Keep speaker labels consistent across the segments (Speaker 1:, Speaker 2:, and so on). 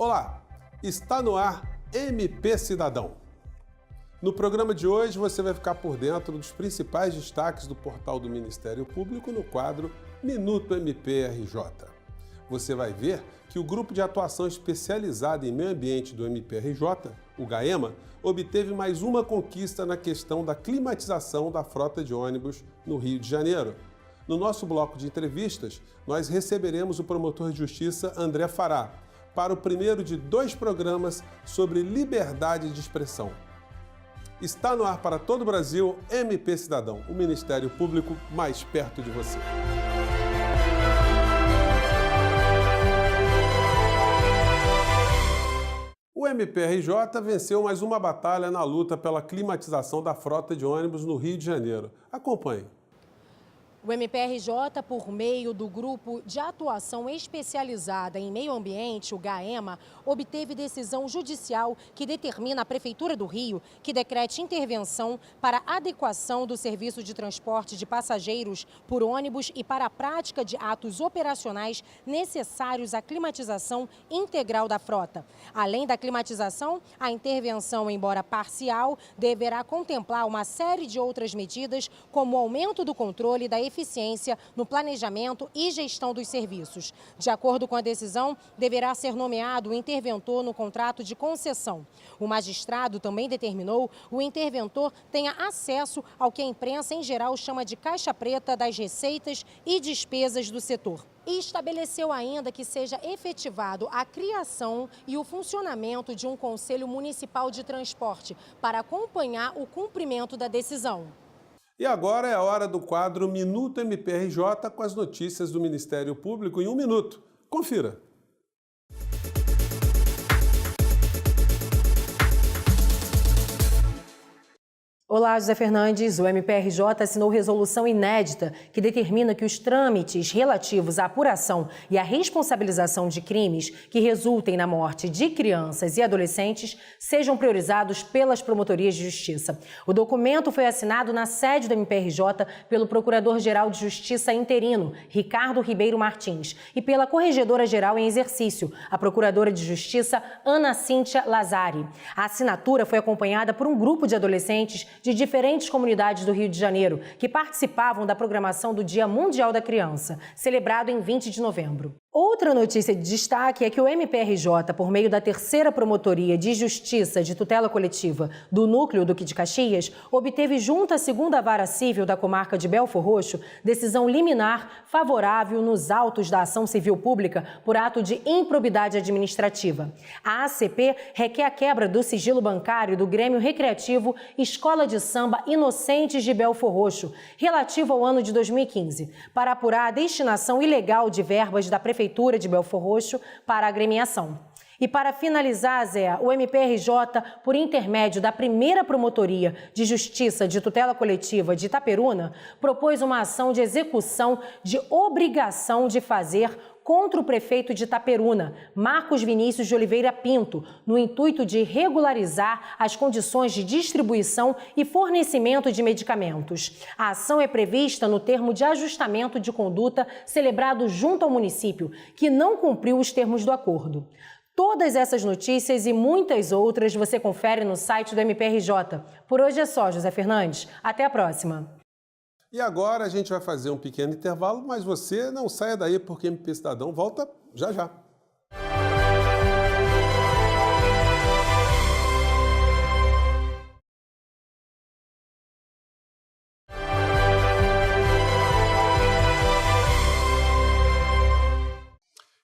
Speaker 1: Olá, está no ar MP Cidadão. No programa de hoje você vai ficar por dentro dos principais destaques do portal do Ministério Público no quadro Minuto MPRJ. Você vai ver que o Grupo de Atuação Especializada em Meio Ambiente do MPRJ, o GAEMA, obteve mais uma conquista na questão da climatização da frota de ônibus no Rio de Janeiro. No nosso bloco de entrevistas, nós receberemos o promotor de justiça André Fará, para o primeiro de 2 programas sobre liberdade de expressão. Está no ar para todo o Brasil, MP Cidadão, o Ministério Público mais perto de você. O MPRJ venceu mais uma batalha na luta pela climatização da frota de ônibus no Rio de Janeiro. Acompanhe.
Speaker 2: O MPRJ, por meio do Grupo de Atuação Especializada em Meio Ambiente, o GAEMA, obteve decisão judicial que determina à Prefeitura do Rio que decrete intervenção para adequação do serviço de transporte de passageiros por ônibus e para a prática de atos operacionais necessários à climatização integral da frota. Além da climatização, a intervenção, embora parcial, deverá contemplar uma série de outras medidas, como o aumento do controle da eficiência no planejamento e gestão dos serviços. De acordo com a decisão, deverá ser nomeado o interventor no contrato de concessão. O magistrado também determinou o interventor tenha acesso ao que a imprensa em geral chama de caixa preta das receitas e despesas do setor. E estabeleceu ainda que seja efetivado a criação e o funcionamento de um Conselho Municipal de Transporte para acompanhar o cumprimento da decisão.
Speaker 1: E agora é a hora do quadro Minuto MPRJ com as notícias do Ministério Público em 1 minuto. Confira.
Speaker 2: Olá, José Fernandes. O MPRJ assinou resolução inédita que determina que os trâmites relativos à apuração e à responsabilização de crimes que resultem na morte de crianças e adolescentes sejam priorizados pelas promotorias de justiça. O documento foi assinado na sede do MPRJ pelo Procurador-Geral de Justiça interino, Ricardo Ribeiro Martins, e pela Corregedora-Geral em exercício, a Procuradora de Justiça Ana Cíntia Lazari. A assinatura foi acompanhada por um grupo de adolescentes de diferentes comunidades do Rio de Janeiro, que participavam da programação do Dia Mundial da Criança, celebrado em 20 de novembro. Outra notícia de destaque é que o MPRJ, por meio da 3ª Promotoria de Justiça de Tutela Coletiva do Núcleo Duque de Caxias, obteve junto à 2ª Vara Cível da comarca de Belfor Roxo decisão liminar favorável nos autos da ação civil pública por ato de improbidade administrativa. A ACP requer a quebra do sigilo bancário do Grêmio Recreativo Escola de Samba Inocentes de Belfor Roxo, relativo ao ano de 2015, para apurar a destinação ilegal de verbas da Prefeitura de Belfor Roxo para a agremiação. E para finalizar, Zé, o MPRJ, por intermédio da 1ª Promotoria de Justiça de Tutela Coletiva de Itaperuna, propôs uma ação de execução de obrigação de fazer contra o prefeito de Itaperuna, Marcos Vinícius de Oliveira Pinto, no intuito de regularizar as condições de distribuição e fornecimento de medicamentos. A ação é prevista no termo de ajustamento de conduta celebrado junto ao município, que não cumpriu os termos do acordo. Todas essas notícias e muitas outras você confere no site do MPRJ. Por hoje é só, José Fernandes. Até a próxima.
Speaker 1: E agora a gente vai fazer um pequeno intervalo, mas você não saia daí porque MP Cidadão volta já já.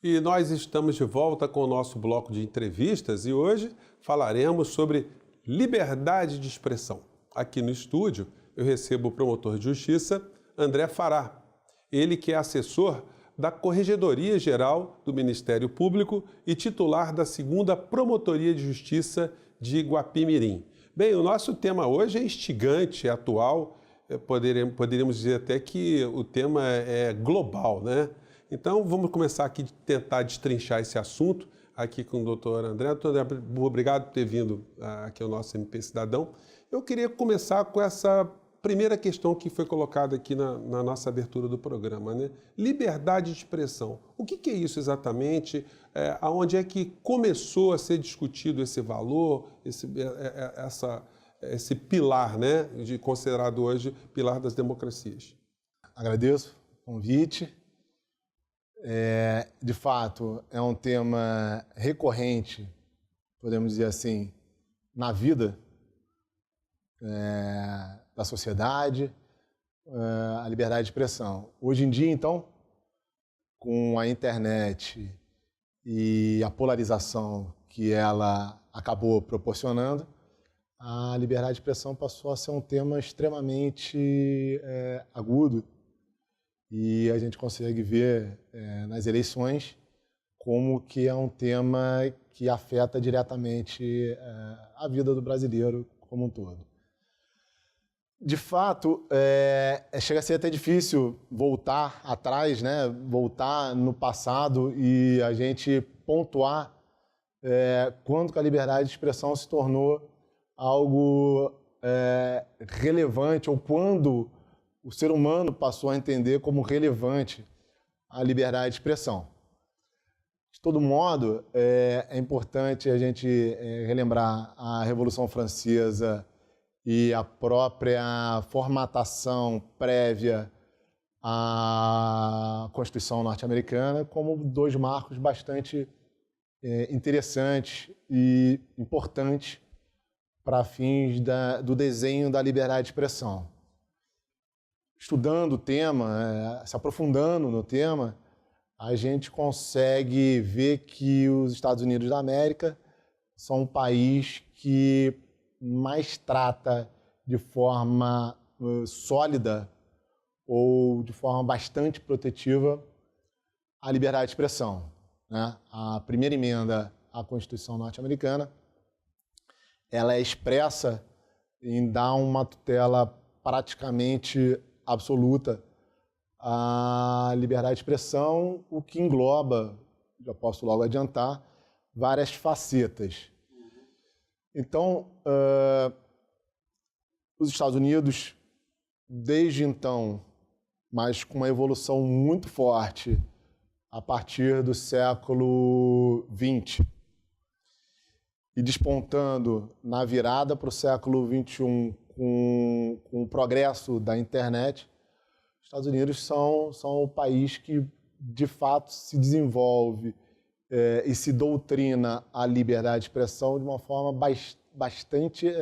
Speaker 1: E nós estamos de volta com o nosso bloco de entrevistas e hoje falaremos sobre liberdade de expressão. Aqui no estúdio eu recebo o promotor de justiça André Fará, ele que é assessor da Corregedoria-Geral do Ministério Público e titular da 2ª Promotoria de Justiça de Guapimirim. Bem, o nosso tema hoje é instigante, é atual, poderíamos dizer até que o tema é global, né? Então, vamos começar aqui a tentar destrinchar esse assunto aqui com o doutor André. Doutor André, obrigado por ter vindo aqui ao nosso MP Cidadão. Eu queria começar com essa primeira questão que foi colocada aqui na nossa abertura do programa, né? Liberdade de expressão. O que é isso exatamente? aonde é que começou a ser discutido esse valor, esse pilar, né, considerado hoje pilar das democracias?
Speaker 3: Agradeço o convite. De fato, é um tema recorrente, podemos dizer assim, na vida da sociedade, a liberdade de expressão. Hoje em dia, então, com a internet e a polarização que ela acabou proporcionando, a liberdade de expressão passou a ser um tema extremamente agudo, e a gente consegue ver nas eleições como que é um tema que afeta diretamente a vida do brasileiro como um todo. De fato, chega a ser até difícil voltar atrás, né? Voltar no passado e a gente pontuar quando que a liberdade de expressão se tornou algo relevante, ou quando o ser humano passou a entender como relevante a liberdade de expressão. De todo modo, é importante a gente relembrar a Revolução Francesa e a própria formatação prévia à Constituição norte-americana como dois marcos bastante interessantes e importantes para fins do desenho da liberdade de expressão. Estudando o tema, se aprofundando no tema, a gente consegue ver que os Estados Unidos da América são um país que mais trata de forma sólida ou de forma bastante protetiva a liberdade de expressão, né? A primeira emenda à Constituição norte-americana, ela é expressa em dar uma tutela praticamente absoluta à liberdade de expressão, o que engloba, já posso logo adiantar, várias facetas. Então, os Estados Unidos, desde então, mas com uma evolução muito forte a partir do século XX e despontando na virada para o século XXI com o progresso da internet, os Estados Unidos são o país que, de fato, se desenvolve e se doutrina a liberdade de expressão de uma forma bastante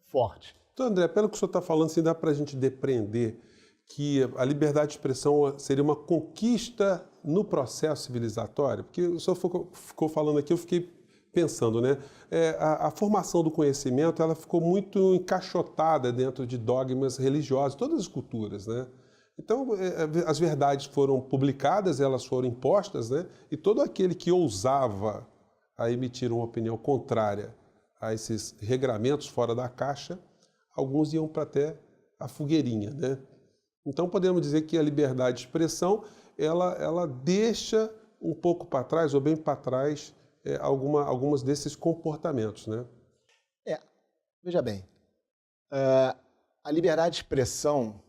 Speaker 3: forte.
Speaker 1: Então, André, pelo que o senhor está falando, assim, dá para a gente depreender que a liberdade de expressão seria uma conquista no processo civilizatório? Porque o senhor ficou falando aqui, eu fiquei pensando, né? A formação do conhecimento, ela ficou muito encaixotada dentro de dogmas religiosos, todas as culturas, né? Então, as verdades foram publicadas, elas foram impostas, né? E todo aquele que ousava a emitir uma opinião contrária a esses regramentos fora da caixa, alguns iam para até a fogueirinha, né? Então, podemos dizer que a liberdade de expressão, ela deixa um pouco para trás, ou bem para trás, algumas desses comportamentos, né?
Speaker 3: Veja bem, a liberdade de expressão,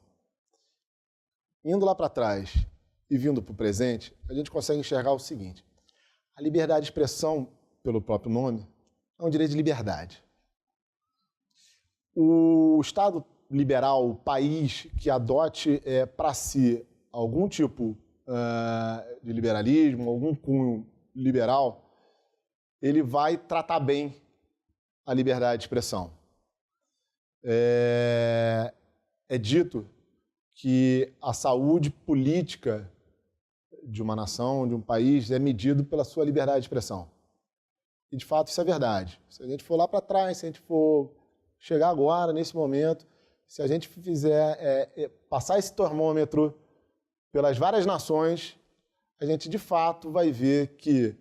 Speaker 3: indo lá para trás e vindo para o presente, a gente consegue enxergar o seguinte: a liberdade de expressão, pelo próprio nome, é um direito de liberdade. O Estado liberal, o país que adote para si algum tipo de liberalismo, algum cunho liberal, ele vai tratar bem a liberdade de expressão. É dito que a saúde política de uma nação, de um país, é medido pela sua liberdade de expressão. E, de fato, isso é verdade. Se a gente for lá para trás, se a gente for chegar agora, nesse momento, se a gente fizer passar esse termômetro pelas várias nações, a gente, de fato, vai ver que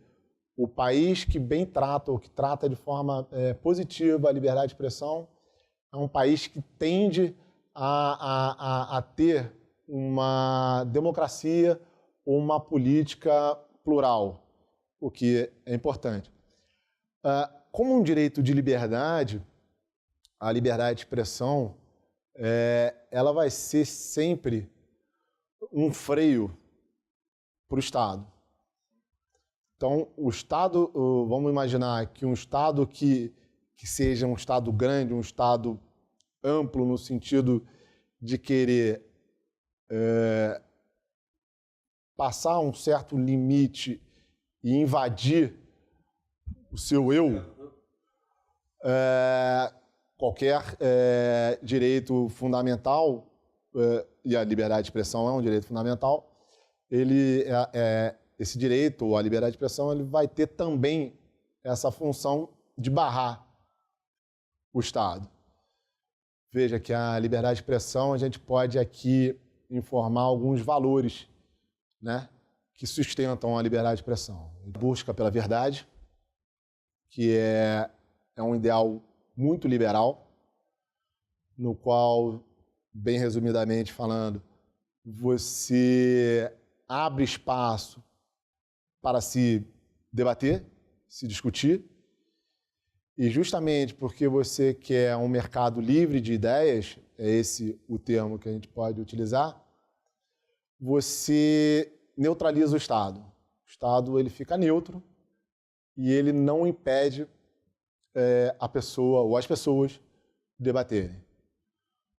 Speaker 3: o país que bem trata, ou que trata de forma positiva a liberdade de expressão, é um país que tende a ter uma democracia ou uma política plural, o que é importante. Como um direito de liberdade, a liberdade de expressão, ela vai ser sempre um freio para o Estado. Então, o Estado, vamos imaginar que um Estado que seja um Estado grande, um Estado amplo no sentido de querer passar um certo limite e invadir o seu eu, qualquer direito fundamental, e a liberdade de expressão é um direito fundamental, esse direito, ou a liberdade de expressão, ele vai ter também essa função de barrar o Estado. Veja que a liberdade de expressão, a gente pode aqui informar alguns valores, né, que sustentam a liberdade de expressão. Busca pela verdade, que é um ideal muito liberal, no qual, bem resumidamente falando, você abre espaço para se debater, se discutir, e justamente porque você quer um mercado livre de ideias, é esse o termo que a gente pode utilizar, você neutraliza o Estado. O Estado ele fica neutro e ele não impede a pessoa ou as pessoas debaterem.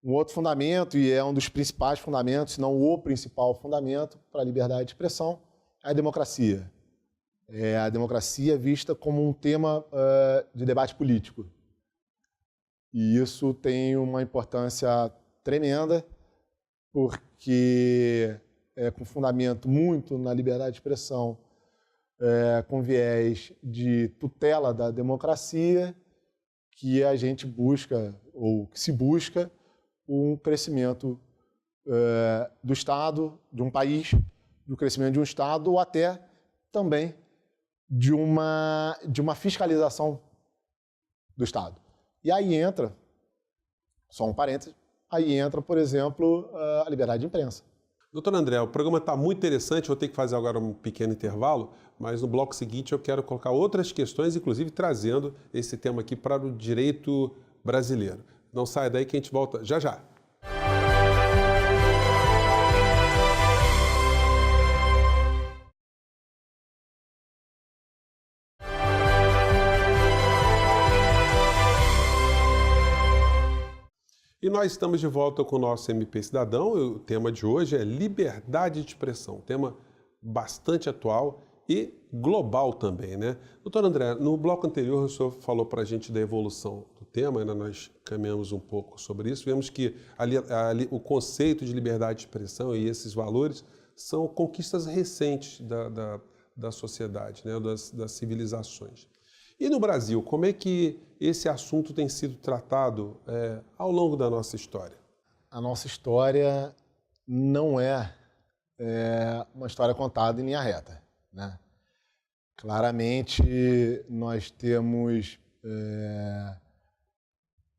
Speaker 3: Um outro fundamento, e é um dos principais fundamentos, se não o principal fundamento para a liberdade de expressão, é a democracia. É a democracia vista como um tema de debate político. E isso tem uma importância tremenda, porque é com fundamento muito na liberdade de expressão, com viés de tutela da democracia, que a gente busca, ou que se busca, um crescimento do Estado, de um país, do crescimento de um Estado, ou até também de uma fiscalização do Estado. E aí entra, só um parênteses, aí entra, por exemplo, a liberdade de imprensa.
Speaker 1: Doutor André, o programa está muito interessante, vou ter que fazer agora um pequeno intervalo, mas no bloco seguinte eu quero colocar outras questões, inclusive trazendo esse tema aqui para o direito brasileiro. Não saia daí que a gente volta já já. E nós estamos de volta com o nosso MP Cidadão. O tema de hoje é liberdade de expressão, tema bastante atual e global também, né? Doutor André, no bloco anterior o senhor falou para a gente da evolução do tema, ainda nós caminhamos um pouco sobre isso, vemos que ali o conceito de liberdade de expressão e esses valores são conquistas recentes da sociedade, né? das civilizações. E no Brasil, como é que esse assunto tem sido tratado ao longo da nossa história?
Speaker 3: A nossa história não é uma história contada em linha reta, né? Claramente, nós temos,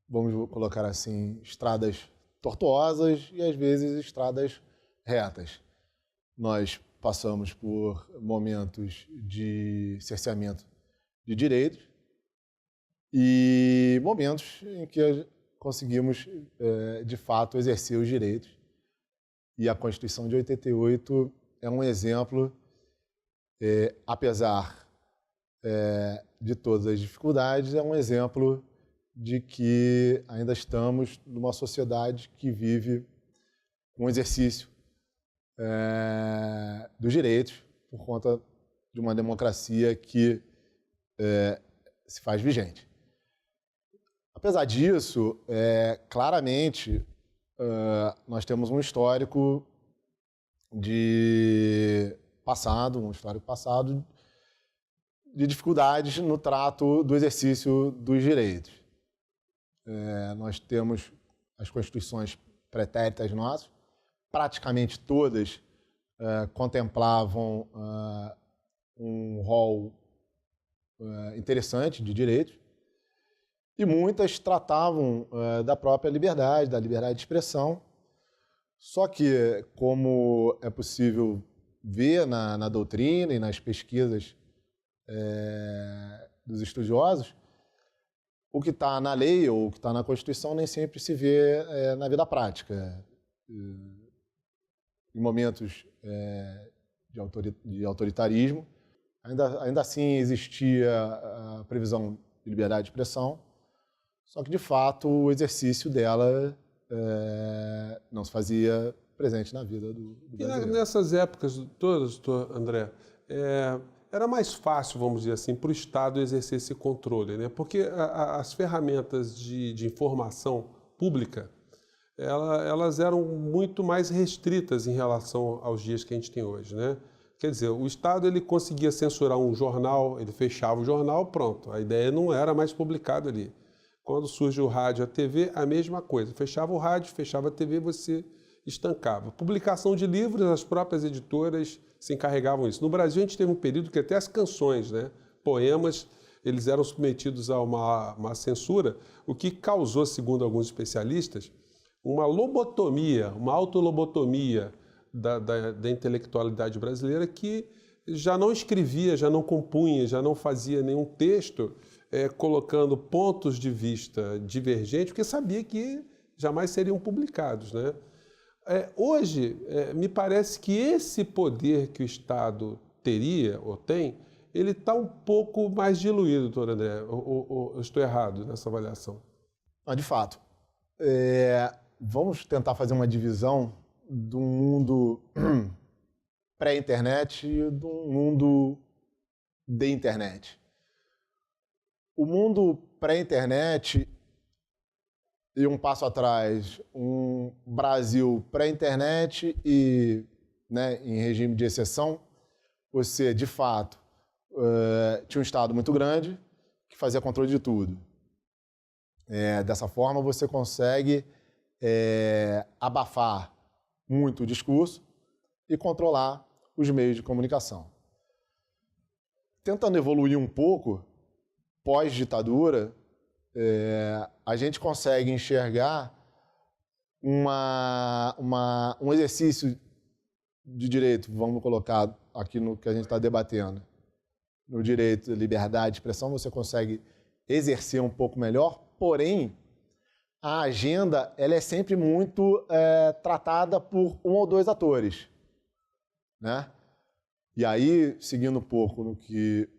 Speaker 3: vamos colocar assim, estradas tortuosas e, às vezes, estradas retas. Nós passamos por momentos de cerceamento de direitos e momentos em que conseguimos, de fato, exercer os direitos. E a Constituição de 88 é um exemplo, apesar de todas as dificuldades, é um exemplo de que ainda estamos numa sociedade que vive um exercício dos direitos por conta de uma democracia que se faz vigente. Apesar disso, claramente, nós temos um histórico passado de dificuldades no trato do exercício dos direitos. Nós temos as constituições pretéritas nossas, praticamente todas contemplavam um rol interessante de direitos, e muitas tratavam da própria liberdade, da liberdade de expressão. Só que, como é possível ver na doutrina e nas pesquisas dos estudiosos, o que está na lei ou o que está na Constituição nem sempre se vê na vida prática. Em momentos de autoritarismo, Ainda assim existia a previsão de liberdade de expressão, só que, de fato, o exercício dela não se fazia presente na vida do brasileiro.
Speaker 1: E nessas épocas todas, doutor André, era mais fácil, vamos dizer assim, para o Estado exercer esse controle, né? Porque as ferramentas de informação pública, elas eram muito mais restritas em relação aos dias que a gente tem hoje, né? Quer dizer, o Estado ele conseguia censurar um jornal, ele fechava o jornal, pronto, a ideia não era mais publicada ali. Quando surge o rádio e a TV, a mesma coisa. Fechava o rádio, fechava a TV, você estancava. Publicação de livros, as próprias editoras se encarregavam disso. No Brasil, a gente teve um período que até as canções, né, poemas, eles eram submetidos a uma censura, o que causou, segundo alguns especialistas, uma lobotomia, uma autolobotomia da intelectualidade brasileira, que já não escrevia, já não compunha, já não fazia nenhum texto colocando pontos de vista divergentes, porque sabia que jamais seriam publicados, né? Hoje, me parece que esse poder que o Estado teria, ou tem, ele está um pouco mais diluído, doutor André. Eu estou errado nessa avaliação?
Speaker 3: De fato. Vamos tentar fazer uma divisão do mundo pré-internet e do mundo de internet. O mundo pré-internet, e um passo atrás, um Brasil pré-internet e, né, em regime de exceção, você, de fato, tinha um Estado muito grande que fazia controle de tudo. Dessa forma, você consegue abafar muito o discurso e controlar os meios de comunicação. Tentando evoluir um pouco, pós-ditadura, a gente consegue enxergar um exercício de direito, vamos colocar aqui no que a gente está debatendo, no direito de liberdade de expressão, você consegue exercer um pouco melhor, porém, a agenda ela é sempre muito tratada por um ou dois atores, né? E aí, seguindo um pouco no que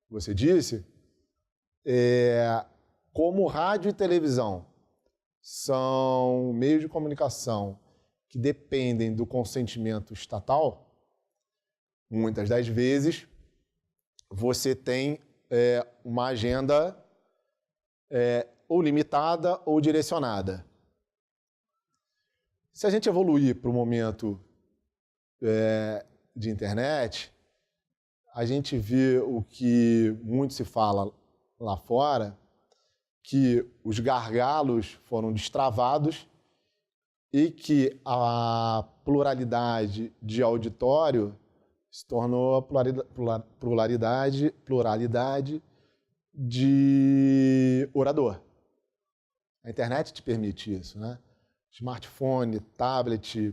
Speaker 3: você disse, como rádio e televisão são meios de comunicação que dependem do consentimento estatal, muitas das vezes você tem uma agenda ou limitada ou direcionada. Se a gente evoluir para o momento de internet, a gente vê o que muito se fala lá fora, que os gargalos foram destravados e que a pluralidade de auditório se tornou a pluralidade de orador. A internet te permite isso, né? Smartphone, tablet,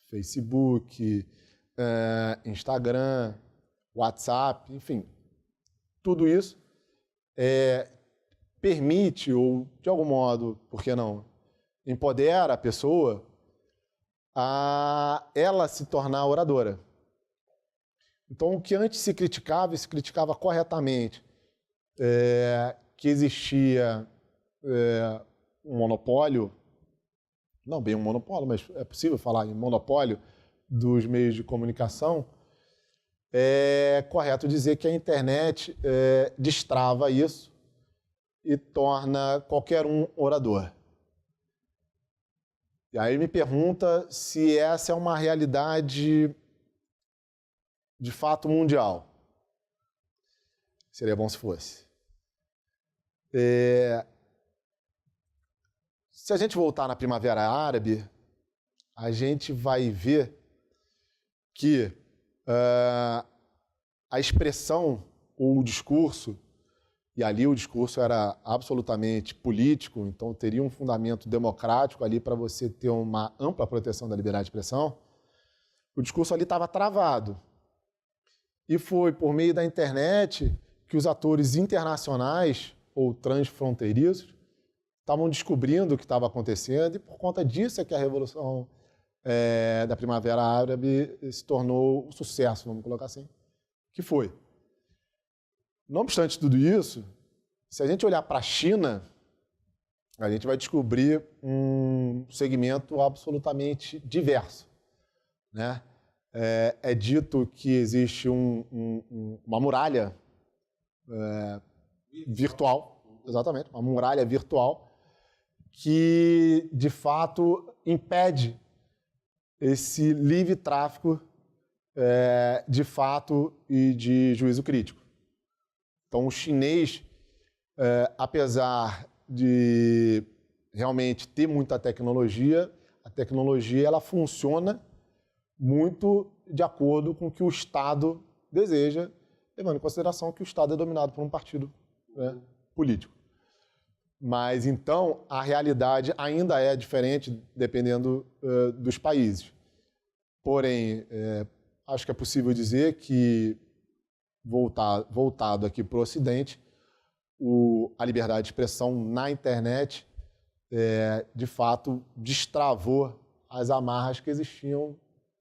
Speaker 3: Facebook, Instagram, WhatsApp, enfim, tudo isso permite, ou de algum modo, por que não, empodera a pessoa a ela se tornar oradora. Então, o que antes se criticava, e se criticava corretamente, que existia um monopólio, não bem um monopólio, mas é possível falar em monopólio dos meios de comunicação, é correto dizer que a internet destrava isso e torna qualquer um orador. E aí me pergunta se essa é uma realidade de fato mundial. Seria bom se fosse. Se a gente voltar na Primavera Árabe, a gente vai ver que a expressão ou o discurso, e ali o discurso era absolutamente político, então teria um fundamento democrático ali para você ter uma ampla proteção da liberdade de expressão, o discurso ali estava travado. E foi por meio da internet que os atores internacionais ou transfronteiriços estavam descobrindo o que estava acontecendo, e por conta disso é que a Revolução da Primavera Árabe se tornou um sucesso, vamos colocar assim, que foi. Não obstante tudo isso, se a gente olhar para a China, a gente vai descobrir um segmento absolutamente diverso, né? É dito que existe uma muralha virtual, exatamente, uma muralha virtual que, de fato, impede esse livre tráfico de fato e de juízo crítico. Então, o chinês, apesar de realmente ter muita tecnologia, a tecnologia ela funciona muito de acordo com o que o Estado deseja, levando em consideração que o Estado é dominado por um partido político. Mas, então, a realidade ainda é diferente dependendo dos países. Porém, acho que é possível dizer que, voltado aqui para o Ocidente, a liberdade de expressão na internet, de fato, destravou as amarras que existiam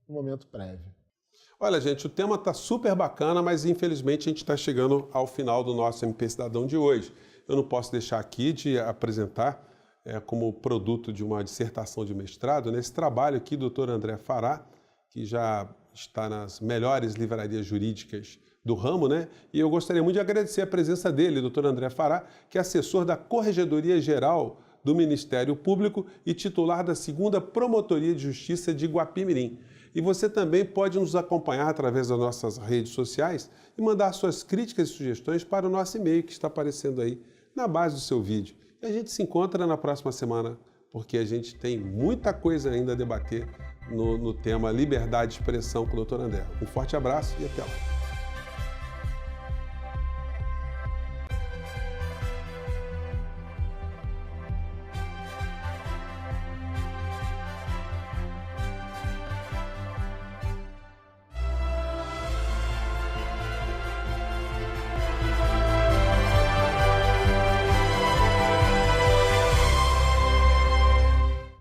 Speaker 3: no momento prévio.
Speaker 1: Olha, gente, o tema está super bacana, mas infelizmente a gente está chegando ao final do nosso MP Cidadão de hoje. Eu não posso deixar aqui de apresentar, como produto de uma dissertação de mestrado, nesse trabalho aqui do Dr. André Fará, que já está nas melhores livrarias jurídicas do ramo, né? E eu gostaria muito de agradecer a presença dele, Dr. André Fará, que é assessor da Corregedoria Geral do Ministério Público e titular da 2ª Promotoria de Justiça de Guapimirim. E você também pode nos acompanhar através das nossas redes sociais e mandar suas críticas e sugestões para o nosso e-mail que está aparecendo aí na base do seu vídeo. E a gente se encontra na próxima semana, porque a gente tem muita coisa ainda a debater no tema liberdade de expressão com o Dr. André. Um forte abraço e até lá.